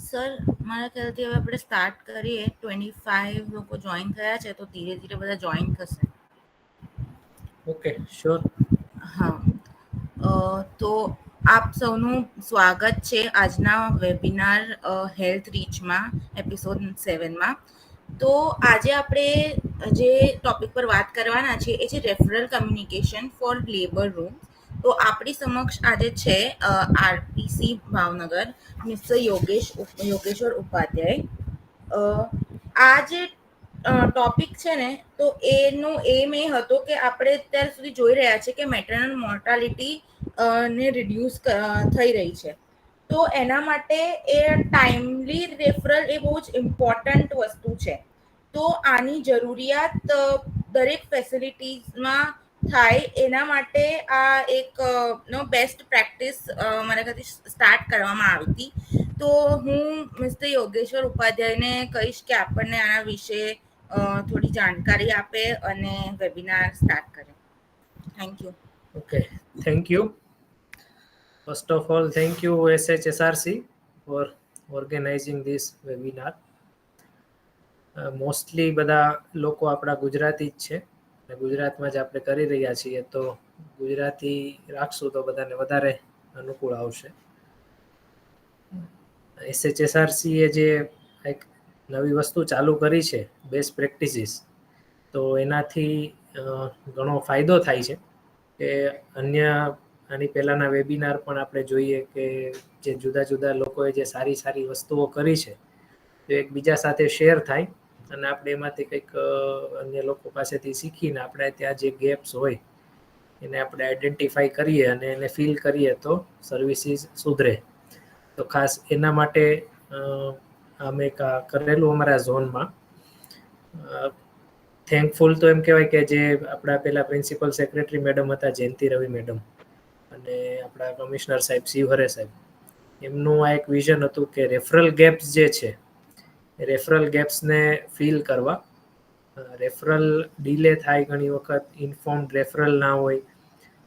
Sir, મારા ખ્યાલથી હવે આપણે સ્ટાર્ટ કરીએ. 25 લોકો જોઈન થયા છે, તો ધીરે ધીરે બધા જોઈન થશે. Okay, sure. હા, તો આપ સૌનું સ્વાગત છે આજના વેબિનાર હેલ્થ રીચમાં, એપિસોડ 7માં. તો આજે આપણે જે ટોપિક પર વાત કરવાના છે એ છે referral communication for labour room. તો આપણી સમક્ષ આજે છે આરટીસી ભાવનગર મિસ્ટર યોગેશ્વર ઉપાધ્યાય. આ જે ટોપિક છે ને, તો એનું એમ એ હતો કે આપણે અત્યાર સુધી જોઈ રહ્યા છે કે મેટરનલ મોર્ટાલિટી ને રિડ્યુસ થઈ રહી છે. તો એના માટે એ ટાઈમલી રેફરલ એ બહુ જ ઇમ્પોર્ટન્ટ વસ્તુ છે. તો આની જરૂરિયાત દરેક ફેસિલિટીઝમાં થાય એના માટે આ એક બેસ્ટ પ્રેક્ટિસ મારા ખાતે સ્ટાર્ટ કરવામાં આવી હતી. તો હું મિસ્ટર યોગેશ્વર ઉપાધ્યાયને કહીશ કે આપણને આના વિશે થોડી જાણકારી આપે અને વેબિનાર સ્ટાર્ટ કરે. Thank you. Okay, thank you. First of all, thank you SHSRC for organizing this webinar. Mostly બધા લોકો આપણા ગુજરાતી જ છે અને ગુજરાતમાં જ આપણે કરી રહ્યા છીએ, તો ગુજરાતી રાખશું તો બધાને વધારે અનુકૂળ આવશે. SHSRC એ જે એક નવી વસ્તુ ચાલુ કરી છે, બેસ્ટ પ્રેક્ટિસીસ, તો એનાથી ઘણો ફાયદો થાય છે કે અન્ય આની પહેલાંના વેબિનાર પણ આપણે જોઈએ કે જે જુદા જુદા લોકોએ જે સારી સારી વસ્તુઓ કરી છે તો એકબીજા સાથે શેર થાય અને આપણે એમાંથી કંઈક અન્ય લોકો પાસેથી શીખીને આપણે ત્યાં જે ગેપ્સ હોય એને આપણે આઈડેન્ટિફાઈ કરીએ અને એને ફિલ કરીએ તો સર્વિસીસ સુધરે. તો ખાસ એના માટે અમે કરેલું અમારા ઝોનમાં. થેન્કફુલ તો એમ કહેવાય કે જે આપણા પહેલા પ્રિન્સિપલ સેક્રેટરી મેડમ હતા, જયંતિ રવિ મેડમ, અને આપણા કમિશનર સાહેબ શિવહરે સાહેબ, એમનું આ એક વિઝન હતું કે રેફરલ ગેપ્સ જે છે એ રેફરલ ગેપ્સને ફિલ કરવા. રેફરલ ડીલે થાય ઘણી વખત, ઇન્ફોર્મ્ડ રેફરલ ના હોય,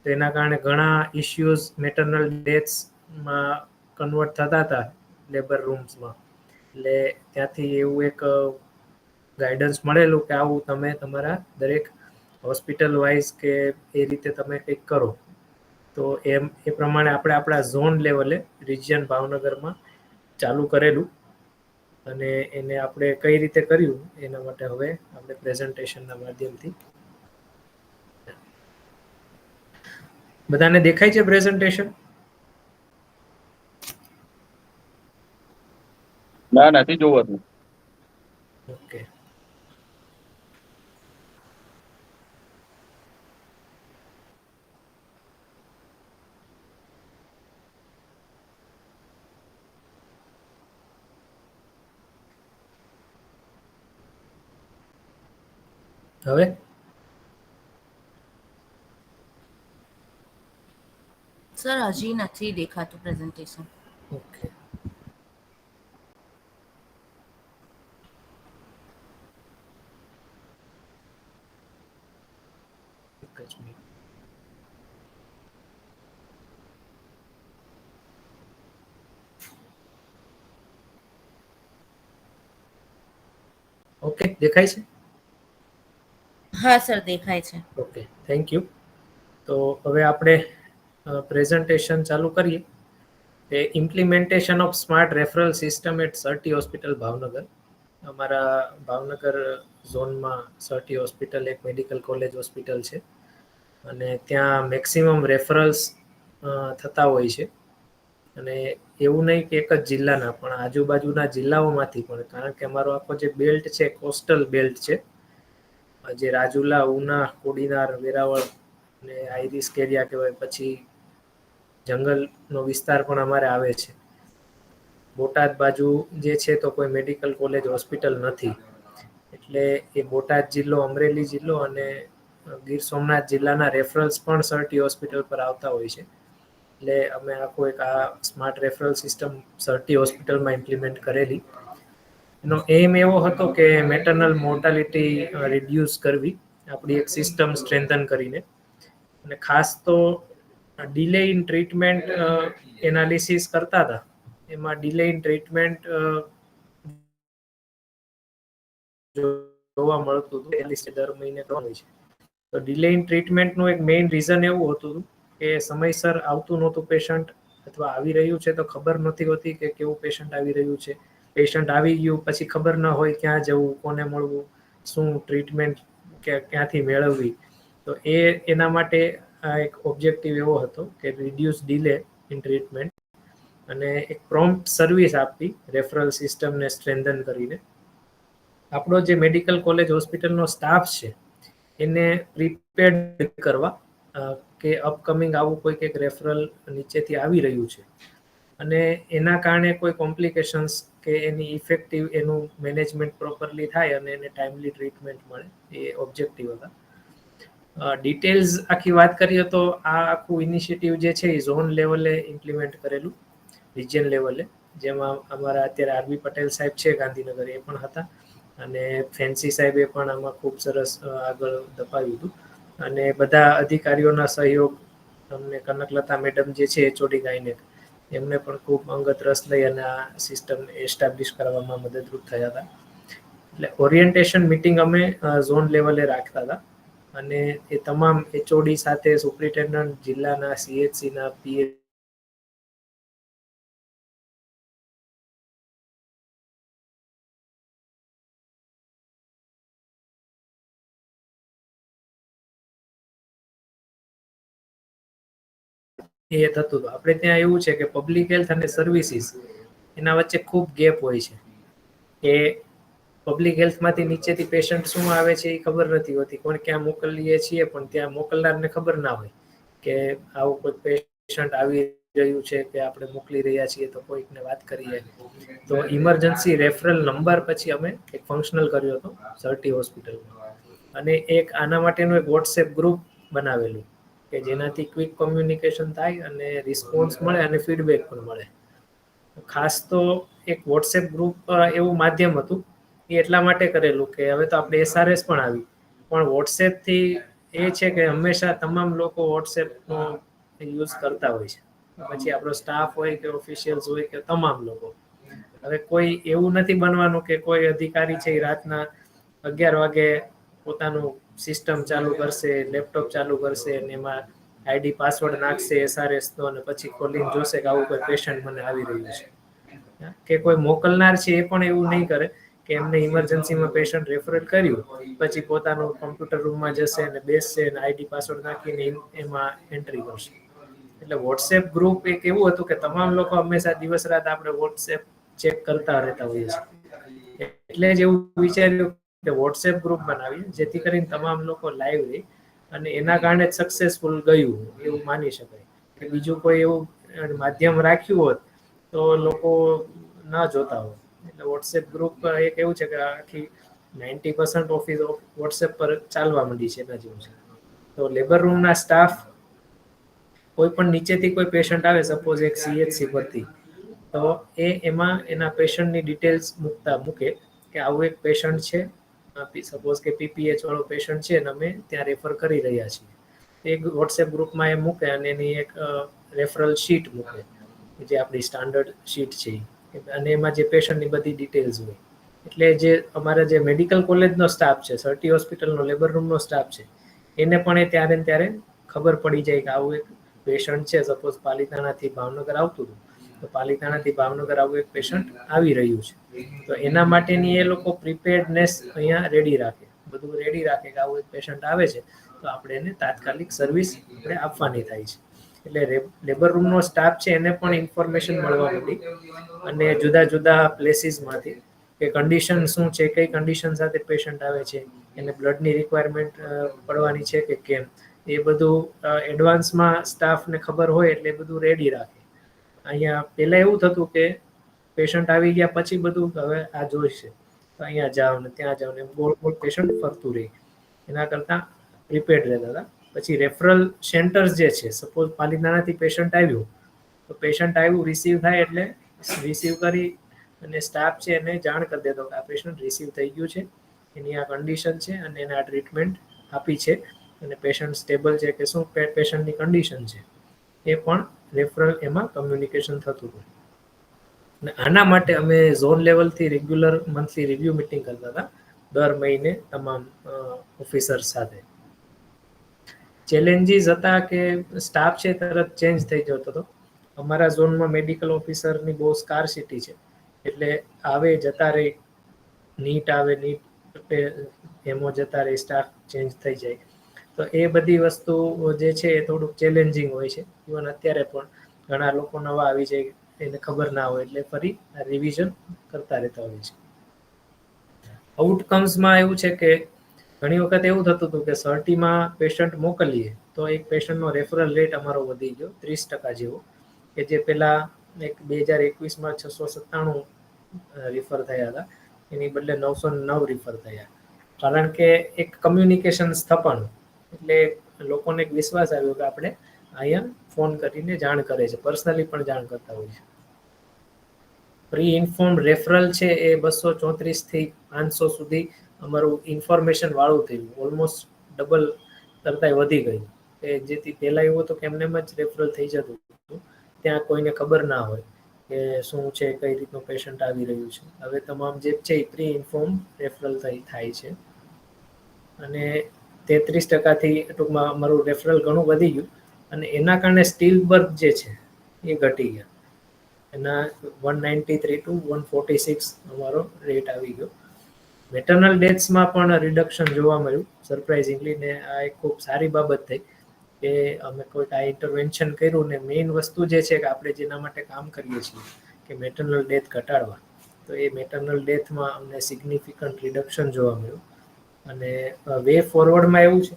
તો એના કારણે ઘણા ઇશ્યુઝ મેટર્નલ ડેથ્સમાં કન્વર્ટ થતા હતા લેબર રૂમ્સમાં. એટલે ત્યાંથી એવું એક ગાઈડન્સ મળેલું કે આવું તમે તમારા દરેક હોસ્પિટલ વાઇઝ કે એ રીતે તમે કંઈક કરો. તો એ પ્રમાણે આપણે આપણા ઝોન લેવલે રિજિયન ભાવનગરમાં ચાલુ કરેલું અને એને આપણે કઈ રીતે કર્યું એના માટે હવે આપણે પ્રેઝન્ટેશનના માધ્યમથી. બધાને દેખાય છે પ્રેઝન્ટેશન? ના, નથી જોવાતું. ઓકે, હવે સર, હજી નથી દેખાતું પ્રેઝન્ટેશન. ઓકે, એક જ મિનિટ. ઓકે, દેખાય છે? હા સર, દેખાય છે. Okay, thank you. તો હવે આપણે પ્રેઝન્ટેશન ચાલુ કરીએ. A implementation of smart referral system at Sir T hospital Bhavnagar. અમારા ભાવનગર ઝોનમાં સરટી હોસ્પિટલ એક મેડિકલ કોલેજ હોસ્પિટલ છે અને ત્યાં મેક્સિમમ રેફરલ્સ થતા હોય છે. અને એવું નહીં કે એક જ જિલ્લાના, પણ આજુબાજુના જિલ્લાઓમાંથી પણ, કારણ કે અમારો આખો જે બેલ્ટ છે કોસ્ટલ બેલ્ટ છે, જે રાજુલા, ઉના, કોડીનાર, વેરાવળ અને આઈરિસ્ક એરિયા કહેવાય, પછી જંગલનો વિસ્તાર પણ અમારે આવે છે. બોટાદ બાજુ જે છે તો કોઈ મેડિકલ કોલેજ હોસ્પિટલ નથી, એટલે એ બોટાદ જિલ્લો, અમરેલી જિલ્લો અને ગીર સોમનાથ જિલ્લાના રેફરન્સ પણ સરટી હોસ્પિટલ પર આવતા હોય છે. એટલે અમે આખું એક આ સ્માર્ટ રેફરલ સિસ્ટમ સરટી હોસ્પિટલમાં ઇમ્પ્લિમેન્ટ કરેલી. એનો એમ એવો હતો કે મેટર્નલ મોર્ટાલિટી રિડ્યુસ કરવી આપણી એક સિસ્ટમ સ્ટ્રેન્થન કરીને. અને ખાસ તો ડિલે ઇન ટ્રીટમેન્ટ એનાલિસિસ કરતા હતા એમાં ડિલે ઇન ટ્રીટમેન્ટ જોવા મળતું હતું, દર મહિને 3 હોય છે. તો ડિલે ઇન ટ્રીટમેન્ટનું એક મેઇન રીઝન એવું હતું કે સમયસર આવતું નહોતું પેશન્ટ, અથવા આવી રહ્યું છે તો ખબર નથી હોતી કે કેવું પેશન્ટ આવી રહ્યું છે. પેશન્ટ આવી ગયું પછી ખબર ન હોય ક્યાં જવું, કોને મળવું, શું ટ્રીટમેન્ટ ક્યાંથી મેળવવી. તો એના માટે આ એક ઓબ્જેક્ટિવ એવો હતો કે રિડ્યુસ ડિલે ઇન ટ્રીટમેન્ટ અને એક પ્રોમ્પ્ટ સર્વિસ આપવી રેફરલ સિસ્ટમને સ્ટ્રેન્થન કરીને. આપણો જે મેડિકલ કોલેજ હોસ્પિટલનો સ્ટાફ છે એને પ્રિપેર્ડ કરવા કે અપકમિંગ આવું કોઈ એક રેફરલ નીચેથી આવી રહ્યું છે અને એના કારણે કોઈ કોમ્પ્લિકેશન્સ કે એની ઇફેક્ટિવ એનું મેનેજમેન્ટ પ્રોપરલી થાય અને એને ટાઈમલી ટ્રીટમેન્ટ મળે, એ ઓબ્જેક્ટિવ હતા. ડિટેલ્સ આખી વાત કરીએ તો આ આખું ઇનિશિયેટિવ જે છે એ ઝોન લેવલે ઇમ્પ્લિમેન્ટ કરેલું, રિજિયન લેવલે, જેમાં અમારા અત્યારે આરબી પટેલ સાહેબ છે ગાંધીનગર, એ પણ હતા, અને ફેન્સી સાહેબે પણ આમાં ખૂબ સરસ આગળ ધપાવ્યું હતું. અને બધા અધિકારીઓના સહયોગ, અમને કનકલતા મેડમ જે છે એચઓડી ગાયનેક, એમને પણ ખૂબ અંગત રસ લઈ અને આ સિસ્ટમ એસ્ટાબ્લિશ કરવામાં મદદરૂપ થયા હતા. એટલે ઓરિએન્ટેશન મિટિંગ અમે ઝોન લેવલે રાખતા હતા અને એ તમામ એચઓડી સાથે સુપ્રિન્ટેન્ડન્ટ, જિલ્લાના સીએચસીના પીએ એ થતું હતું. આપણે ત્યાં એવું છે કે પબ્લિક હેલ્થ અને સર્વિસીસ એના વચ્ચે ખૂબ ગેપ હોય છે કે પબ્લિક હેલ્થમાંથી નીચેથી પેશન્ટ શું આવે છે એ ખબર નથી હોતી, કોણ ક્યાં મોકલીએ છીએ પણ ત્યાં મોકલનારને ખબર ના હોય કે આવું કોઈ પેશન્ટ આવી રહ્યું છે કે આપણે મોકલી રહ્યા છીએ, તો કોઈકને વાત કરીએ. તો ઇમરજન્સી રેફરલ નંબર પછી અમે એક ફંક્શનલ કર્યો હતો સર્ટી હોસ્પિટલમાં, અને એક આના માટેનું એક વોટ્સએપ ગ્રુપ બનાવેલું કે જેનાથી ક્વિક કોમ્યુનિકેશન થાય અને રિસ્પોન્સ મળે અને ફીડબેક પણ મળે. ખાસ તો એક વોટ્સએપ ગ્રુપ એવું માધ્યમ હતું એ એટલા માટે કરેલું કે હવે તો આપણે એસઆરએસ પણ આવી, પણ વોટ્સએપથી એ છે કે હંમેશા તમામ લોકો વોટ્સએપનો યુઝ કરતા હોય છે, પછી આપણો સ્ટાફ હોય કે ઓફિશિયલ્સ હોય કે તમામ લોકો. હવે કોઈ એવું નથી બનવાનું કે કોઈ અધિકારી છે એ રાતના 11 વાગે પોતાનું સિસ્ટમ ચાલુ કરશે, લેપટોપ ચાલુ કરશે અને એમાં આઈડી પાસવર્ડ નાખશે એસઆરએસ નો અને પછી ખોલીને જોશે કે આવું કોઈ પેશન્ટ મને આવી રહ્યું છે. કે કોઈ મોકલનાર છે એ પણ એવું નહીં કરે કે એમને ઇમરજન્સીમાં પેશન્ટ રેફર કર્યું પછી પોતાનું કોમ્પ્યુટર રૂમમાં જશે અને બેસશે અને આઈડી પાસવર્ડ નાખીને એમાં એન્ટ્રી કરશે. એટલે વોટ્સએપ ગ્રુપ એક એવું હતું કે તમામ લોકો હંમેશા દિવસ રાત આપણે વોટ્સએપ ચેક કરતા રહેતા હોઈએ છીએ. એટલે જ એવું વિચાર્યું કે વોટ્સએપ ગ્રુપ બનાવીએ જેથી કરીને તમામ લોકો લાઈવ રહે, અને એના કારણે જ સક્સેસફુલ ગયું એવું માની શકાય. કે બીજું કોઈ એવું માધ્યમ રાખ્યું હોત તો લોકો ના જોતા હોય. એટલે વોટ્સએપ ગ્રુપ એક એવું છે કે આખી 90% ઓફિસ વોટ્સએપ પર ચાલવા માંડી છે એના જેવું છે. તો લેબર રૂમના સ્ટાફ કોઈ પણ નીચેથી કોઈ પેશન્ટ આવે, સપોઝ એક સીએચસી પરથી, તો એમાં એના પેશન્ટની ડિટેલ્સ મૂકે કે આવું એક પેશન્ટ છે, સપોઝ કે પીપીએચ વાળો પેશન્ટ છે અને અમે ત્યાં રેફર કરી રહ્યા છીએ. એક વોટ્સએપ ગ્રુપમાં એ મૂકે અને એની એક રેફરલ શીટ મૂકે જે આપણી સ્ટાન્ડર્ડ શીટ છે, અને એમાં જે પેશન્ટની બધી ડિટેલ્સ હોય. એટલે જે અમારા જે મેડિકલ કોલેજનો સ્ટાફ છે, સર્ટી હોસ્પિટલનો લેબર રૂમનો સ્ટાફ છે, એને પણ એ ત્યારે ને ત્યારે ખબર પડી જાય કે આવું એક પેશન્ટ છે. સપોઝ પાલિતાણાથી ભાવનગર આવતું હતું, તો પાલિતાણાથી ભાવનગર આવું એક પેશન્ટ આવી રહ્યું છે, તો એના માટેની એ લોકો પ્રિપેર્ડનેસ અહીંયા રેડી રાખે, બધું રેડી રાખે કે આવું એક પેશન્ટ આવે છે તો આપણે એને તાત્કાલિક સર્વિસ આપણે આપવાની થાય છે. એટલે લેબર રૂમનો સ્ટાફ છે એને પણ ઇન્ફોર્મેશન મળવા માંડી, અને જુદા જુદા પ્લેસીસમાંથી કે કન્ડિશન શું છે, કઈ કન્ડિશન સાથે પેશન્ટ આવે છે, એને બ્લડની રિક્વાયરમેન્ટ પડવાની છે કે કેમ, એ બધું એડવાન્સમાં સ્ટાફને ખબર હોય એટલે એ બધું રેડી રાખે. અહીંયા પહેલા એવું થતું કે પેશન્ટ આવી ગયા પછી બધું હવે આ જોઈશે તો અહીંયા જાઓ ને ત્યાં જાઓ ને ગોળ ગોળ પેશન્ટ ફરતું રહે. એના કરતાં પ્રિપેર્ડ રહેતા હતા. પછી રેફરલ સેન્ટર્સ જે છે, સપોઝ પાલિતાણાથી પેશન્ટ આવ્યું, તો પેશન્ટ આવ્યું રિસીવ થાય એટલે રિસીવ કરી અને સ્ટાફ છે એને જાણ કરી દેતો કે આ પેશન્ટ રિસીવ થઈ ગયું છે, એની આ કન્ડિશન છે અને એને આ ટ્રીટમેન્ટ આપી છે, અને પેશન્ટ સ્ટેબલ છે કે શું પેશન્ટની કન્ડિશન છે, એ પણ રેફરલ એમાં કમ્યુનિકેશન થતું હતું. અને આના માટે અમે ઝોન લેવલથી રેગ્યુલર મંથલી રિવ્યુ મિટિંગ કરતા હતા દર મહિને તમામ ઓફિસર સાથે. ચેલેન્જીસ હતા કે સ્ટાફ છે તરત ચેન્જ થઈ જતો હતો. અમારા ઝોનમાં મેડિકલ ઓફિસરની બહુ સ્કારસિટી છે, એટલે આવે જતા રહે, નીટ આવે, નીટ એમો જતા રહે, સ્ટાફ ચેન્જ થઈ જાય. તો એ બધી વસ્તુ જે છે એ થોડુંક ચેલેન્જિંગ હોય છે. ઇવન અત્યારે પણ ઘણા લોકો નવા આવી જાય, એને ખબર ના હોય, એટલે ફરી રિવિઝન કરતા રહેતા હોય છે. આઉટકમ્સમાં એવું છે કે ઘણી વખત એવું થતું હતું કે સર્ટીમાં પેશન્ટ મોકલીએ તો એક પેશન્ટનો રેફરલ રેટ અમારો વધી ગયો 30% જેવો, કે જે પેલા 2021માં 697 રિફર થયા હતા, એની બદલે 909 રિફર થયા. કારણ કે એક કમ્યુનિકેશન સ્થપાણું, એટલે લોકોને એક વિશ્વાસ આવ્યો કે આપણે અહીંયા ફોન કરીને જાણ કરે છે, પર્સનલી પણ જાણ કરતા હોય છે. પ્રી ઇન્ફોર્મ રેફરલ છે એ 234 થી 500 સુધી અમારું ઇન્ફોર્મેશન વાળું થયું, ઓલમોસ્ટ ડબલ કરતા વધી ગયું. કે જેથી પહેલા એવું હતું કે એમને જ રેફરલ થઈ જતું હતું, ત્યાં કોઈને ખબર ના હોય કે શું છે, કઈ રીતનું પેશન્ટ આવી રહ્યું છે. હવે તમામ જે છે એ પ્રી ઇન્ફોર્મ રેફરલ થાય છે. અને 33%થી ટૂંકમાં અમારું રેફરલ ઘણું વધી ગયું, અને એના કારણે સ્ટીલ બર્થ જે છે એ ઘટી ગયા. એના 193 ટુ 146 અમારો રેટ આવી ગયો. મેટર્નલ ડેથ્સમાં પણ રિડક્શન જોવા મળ્યું સરપ્રાઇઝિંગલી, ને આ એક ખૂબ સારી બાબત થઈ કે અમે કોઈક આ ઇન્ટરવેન્શન કર્યું. ને મેઇન વસ્તુ જે છે કે આપણે જેના માટે કામ કરીએ છીએ કે મેટર્નલ ડેથ ઘટાડવા, તો એ મેટર્નલ ડેથમાં અમને સિગ્નિફિકન્ટ રિડક્શન જોવા મળ્યું. અને વે ફોરવર્ડમાં એવું છે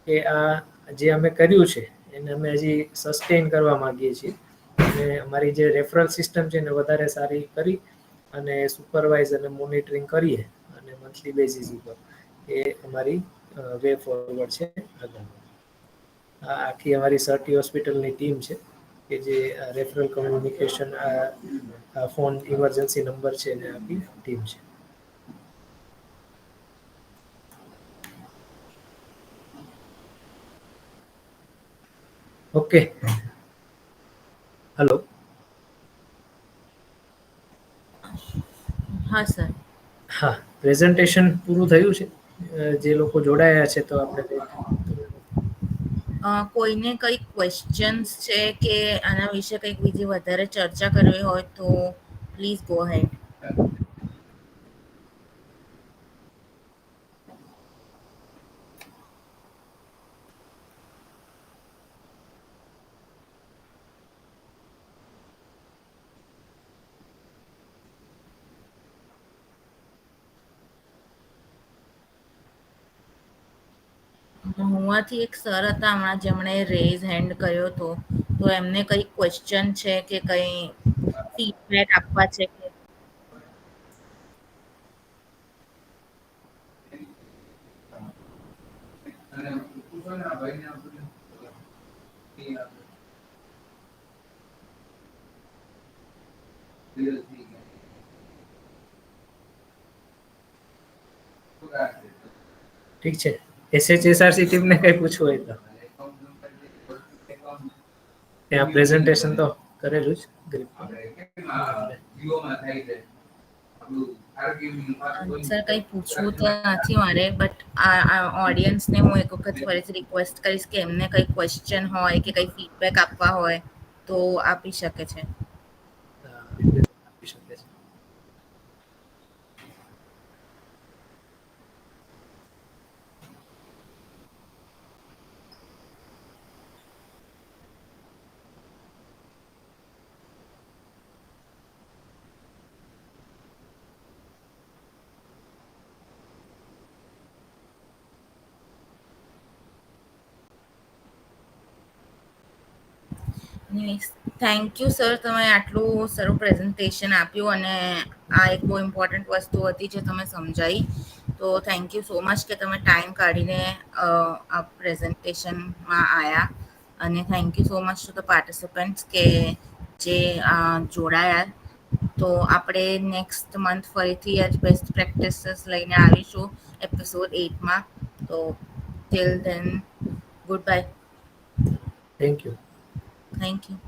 કે આ જે અમે કર્યું છે એને અમે હજી સસ્ટેન કરવા માંગીએ છીએ, અને અમારી જે રેફરલ સિસ્ટમ છે એને વધારે સારી કરી અને સુપરવાઇઝ અને મોનિટરિંગ કરીએ અને મંથલી બેસિસ ઉપર, એ અમારી વે ફોરવર્ડ છે આગળ. આ આખી અમારી સર્ટી હોસ્પિટલની ટીમ છે કે જે referral communication, phone emergency number છે એને આપી ટીમ છે. Okay, hello. હા સર. હા, પ્રેઝન્ટેશન પૂરું થયું છે. જે લોકો જોડાયા છે તો આપણે કોઈને કંઈક ક્વેશ્ચન્સ છે કે આના વિશે કંઈક બીજી વધારે ચર્ચા કરવી હોય તો પ્લીઝ ગો હેડ. હુંમાંથી એક સર હતા હમણાં જેમણે રેઝ હેન્ડ કર્યો હતો, તો એમને કંઈક ક્વેશ્ચન છે કે કંઈ ફીડબેક આપવા છે કે ઠીક છે. SHSRC ટીમને કઈ પૂછવું હોય તો ત્યાં પ્રેઝન્ટેશન તો કરેલું જ ગ્રુપમાં. સર કંઈ પૂછવું તો નથી મારે, બટ આ ઓડિયન્સને હું એક વખત ફરીથી રિક્વેસ્ટ કરીશ કે એમને કંઈ ક્વેશ્ચન હોય કે કંઈ ફીડબેક આપવા હોય તો આપી શકે છે. આપી શકે છે. થેન્ક યુ સર, તમે આટલું સારું પ્રેઝન્ટેશન આપ્યું અને આ એક બહુ ઇમ્પોર્ટન્ટ વસ્તુ હતી જે તમે સમજાવી. તો થેન્ક યુ સો મચ કે તમે ટાઈમ કાઢીને આ પ્રેઝન્ટેશનમાં આવ્યા, અને thank you so much to the participants કે જે જોડાયા. તો આપણે નેક્સ્ટ મંથ ફરીથી જ બેસ્ટ પ્રેક્ટિસીસ લઈને આવીશું એપિસોડ 8માં. તો till then, good bye. Thank you. Thank you.